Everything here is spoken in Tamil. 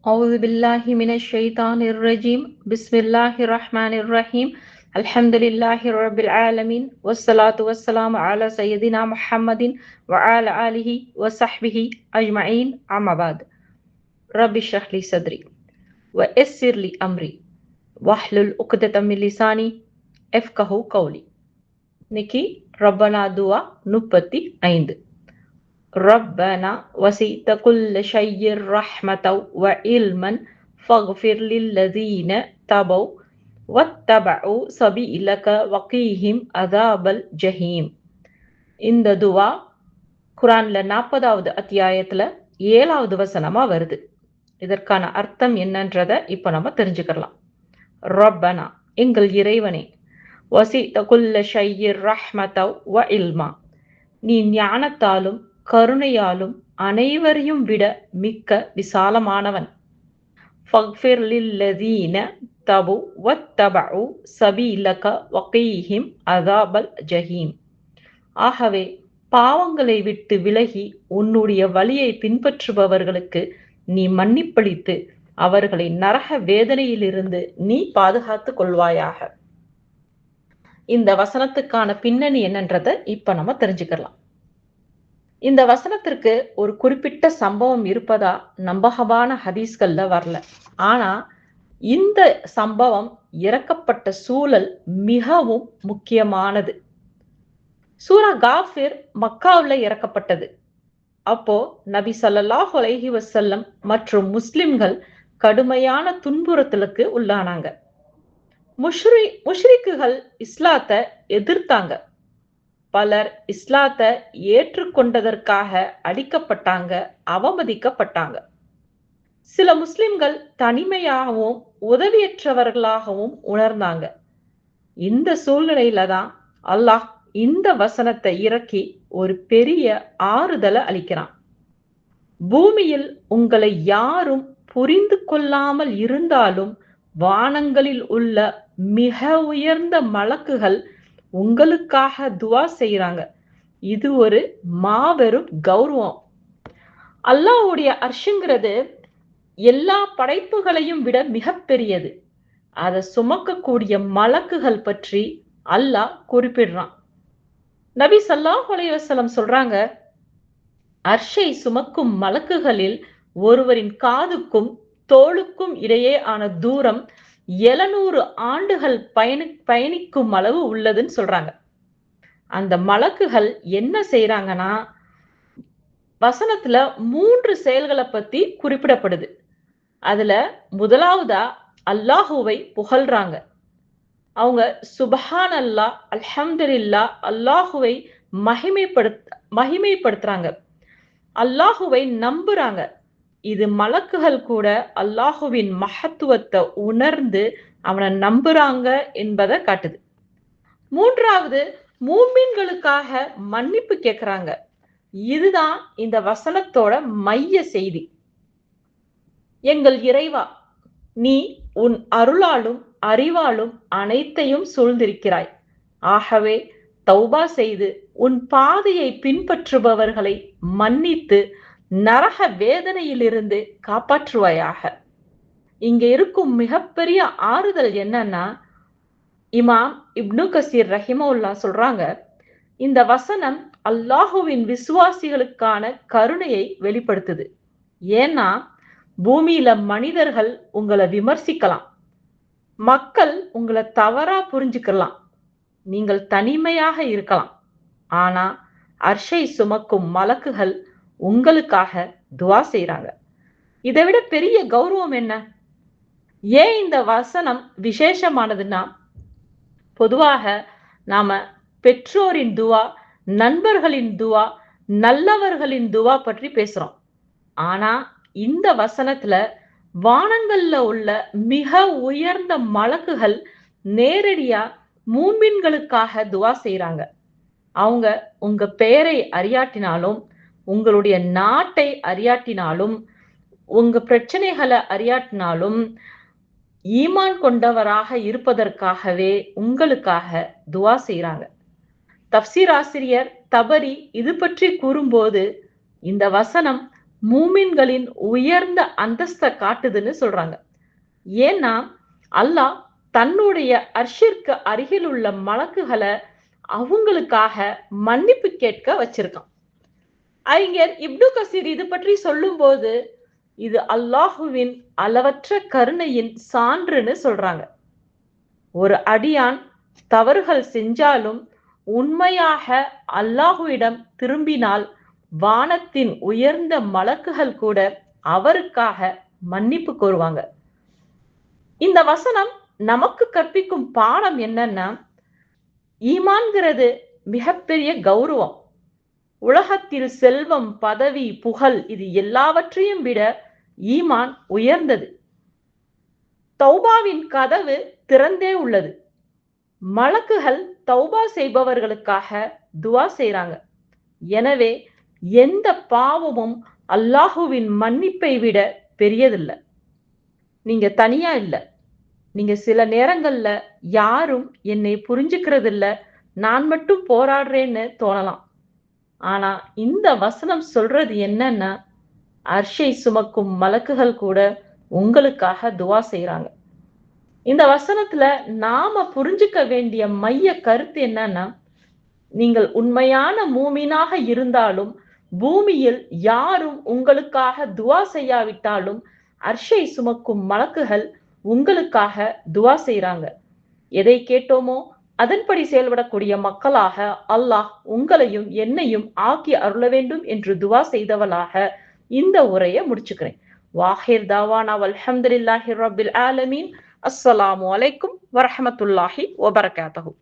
أعوذ بالله من الشيطان الرجيم بسم الله الرحمن الرحيم الحمد لله رب العالمين والصلاة والسلام على سيدنا محمد وعلى آله وصحبه أجمعين أما بعد رب اشرح لي صدري ويسر لي أمري واحلل عقدة من لساني يفقهوا قولي. இன்னைக்கு ரப்பனா துவா 35. ربنا وسعت كل شيء رحمة وعلما فاغفر للذين تابوا واتبعوا سبيلك وقيهم عذاب الجحيم. இந்த துவா குரான்ல 40வது அத்தியாயத்துல 7வது வசனமா வருது. இதற்கான அர்த்தம் என்னன்றத இப்ப நம்ம தெரிஞ்சுக்கலாம். ரப்பனா எங்கள் இறைவனே, வசித குல்ல ஷையிர் ரஹ்மத வ இல்மா, நீ ஞானத்தாலும் கருணையாலும் அனைவரையும் விட மிக்க விசாலமானவன். ஃபக்ஃபிர் லில்லதீன தபு வத்தபஉ சபீலக வகீஹிம் அஸாபல் ஜஹீம். ஆகவே பாவங்களை விட்டு விலகி உன்னுடைய வழியை பின்பற்றுபவர்களுக்கு நீ மன்னிப்பளித்து அவர்களை நரக வேதனையிலிருந்து நீ பாதுகாத்துக் கொள்வாயாக. இந்த வசனத்துக்கான பின்னணி என்னன்றத இப்ப நம்ம தெரிஞ்சுக்கலாம். இந்த வசனத்திற்கு ஒரு குறிப்பிட்ட சம்பவம் இருப்பதா நம்பகமான ஹதீஸ்கள்ல வரல. ஆனா இந்த சம்பவம் இறக்கப்பட்ட சூழல் மிகவும் முக்கியமானது. சூரா காஃபிர் மக்காவுல இறக்கப்பட்டது. அப்போ நபி ஸல்லல்லாஹு அலைஹி வஸல்லம் மற்றும் முஸ்லிம்கள் கடுமையான துன்புறுத்தலுக்கு உள்ளானாங்க. முஷ்ரிக்குகள் இஸ்லாத்தை எதிர்த்தாங்க. பலர் இஸ்லாத்தை ஏற்றுக்கொண்டதற்காக அடிக்கப்பட்டாங்க, அவமதிக்கப்பட்டாங்க. சில முஸ்லிம்கள் தனிமையாகவும் உதவியற்றவர்களாகவும் உணர்ந்தாங்க. இந்த சூழ்நிலையில தான் அல்லாஹ் இந்த வசனத்தை இறக்கி ஒரு பெரிய ஆறுதலை அளிக்கிறான். பூமியில் உங்களை யாரும் புரிந்து கொள்ளாமல் இருந்தாலும் வானங்களில் உள்ள மிக உயர்ந்த மலக்குகள் உங்களுக்காக துவா செய்யறாங்க. இது ஒரு மாபெரும் கௌரவம். அல்லாஹ்வுடைய அர்ஷுங்கிறது எல்லா படைப்புகளையும் விட மிகப்பெரியது. அதை சுமக்கக்கூடிய மலக்குகள் பற்றி அல்லாஹ் குறிப்பிடுறான். நபி ஸல்லல்லாஹு அலைஹி வஸல்லம் சொல்றாங்க, அர்ஷை சுமக்கும் மலக்குகளில் ஒருவரின் காதுக்கும் தோளுக்கும் இடையே ஆன தூரம் 700 ஆண்டுகள் பயணிக்கும் அளவு உள்ளதுன்னு சொல்றாங்க. அந்த மலக்குகள் என்ன செய்யறாங்கன்னா, வசனத்துல 3 செயல்களை பத்தி குறிப்பிடப்படுது. அதுல முதலாவதா அல்லாஹுவை புகழ்றாங்க. அவங்க சுப்ஹானல்லாஹ், அல்ஹம்துலில்லாஹ், அல்லாஹுவை மகிமைப்படுத்துறாங்க. அல்லாஹுவை நம்புறாங்க. இது மலக்குகள் கூட அல்லாஹுவின் மகத்துவத்தை உணர்ந்து அவனை நம்புறாங்க என்பதை காட்டுது. மூன்றாவது, மூமின்களுக்காக மன்னிப்பு கேட்கிறாங்க. இதுதான் இந்த வசனத்தோட மைய செய்தி. எங்கள் இறைவா, நீ உன் அருளாலும் அறிவாலும் அனைத்தையும் சூழ்ந்திருக்கிறாய். ஆகவே தௌபா செய்து உன் பாதையை பின்பற்றுபவர்களை மன்னித்து நரக வேதனையிலிருந்து காப்பாற்றுவாயாக. இங்க இருக்கும் மிகப்பெரிய ஆறுதல் என்னன்னா, இமாம் இப்னு கசீர் ரஹிமவுல்லா சொல்றாங்க, இந்த வசனம் அல்லாஹுவின் விசுவாசிகளுக்கான கருணையை வெளிப்படுத்துது. ஏன்னா பூமியில மனிதர்கள் உங்களை விமர்சிக்கலாம், மக்கள் உங்களை தவறா புரிஞ்சுக்கலாம், நீங்கள் தனிமையாக இருக்கலாம். ஆனா அர்ஷை சுமக்கும் மலக்குகள் உங்களுக்காக துவா செய்யறாங்க. இதை விட பெரிய கௌரவம் என்ன? ஏன் இந்த வசனம் விசேஷமானதுன்னா, பொதுவாக நாம பெற்றோரின் துவா, நண்பர்களின் துவா, நல்லவர்களின் துவா பற்றி பேசுறோம். ஆனா இந்த வசனத்துல வானங்கள்ல உள்ள மிக உயர்ந்த மலக்குகள் நேரடியா மூமின்களுக்காக துவா செய்யறாங்க. அவங்க உங்க பெயரை அறியாட்டினாலும், உங்களுடைய நாட்டை அறியாட்டினாலும், உங்க பிரச்சனைகளை அறியாட்டினாலும், ஈமான் கொண்டவராக இருப்பதற்காகவே உங்களுக்காக துவா செய்யறாங்க. தப்சீர் ஆசிரியர் தபரி இது பற்றி கூறும்போது, இந்த வசனம் மூமின்களின் உயர்ந்த அந்தஸ்தை காட்டுதுன்னு சொல்றாங்க. ஏன்னா அல்லாஹ் தன்னுடைய அர்ஷிற்கு அருகில் உள்ள மலக்குகளை அவங்களுக்காக மன்னிப்பு கேட்க வச்சிருக்கான். அறிஞர் இப்னு கசீர் இது பற்றி சொல்லும்போது இது அல்லாஹுவின் அளவற்ற கருணையின் சான்றுன்னு சொல்றாங்க. ஒரு அடியான் தவறுகள் செஞ்சாலும் உண்மையாக அல்லாஹுவிடம் திரும்பினால் வானத்தின் உயர்ந்த மலக்குகள் கூட அவருக்காக மன்னிப்பு கோருவாங்க. இந்த வசனம் நமக்கு கற்பிக்கும் பாடம் என்னன்னா, ஈமான்கிறது மிகப்பெரிய கௌரவம். உலகத்தில் செல்வம், பதவி, புகழ் இது எல்லாவற்றையும் விட ஈமான் உயர்ந்தது. தௌபாவின் கதவு திறந்தே உள்ளது. மலக்குகள் தௌபா செய்பவர்களுக்காக துவா செய்றாங்க. எனவே எந்த பாவமும் அல்லாஹுவின் மன்னிப்பை விட பெரியதில்ல. நீங்க தனியா இல்ல. நீங்க சில நேரங்கள்ல யாரும் என்னை புரிஞ்சுக்கிறது இல்ல, நான் மட்டும் போராடுறேன்னு தோணலாம். ஆனா இந்த வசனம் சொல்றது என்னன்னா, அர்ஷை சுமக்கும் மலக்குகள் கூட உங்களுக்காக துவா செய்றாங்க. இந்த வசனத்துல நாம புரிஞ்சுக்க வேண்டிய மைய கருத்து என்னன்னா, நீங்கள் உண்மையான மூமினாக இருந்தாலும் பூமியில் யாரும் உங்களுக்காக துவா செய்யாவிட்டாலும் அர்ஷை சுமக்கும் மலக்குகள் உங்களுக்காக துவா செய்றாங்க. எதை கேட்டோமோ அதன்படி செயல்படக்கூடிய மக்களாக அல்லாஹ் உங்களையும் என்னையும் ஆக்கி அருள வேண்டும் என்று துவா செய்தவளாக இந்த உரையை முடிச்சுக்கிறேன். வாஹிர் தாவானா வல்ஹம்துலில்லாஹி ரப்பில் ஆலமீன். அஸ்ஸலாமு அலைக்கும் வரஹ்மத்துல்லாஹி வபரகாத்துஹு.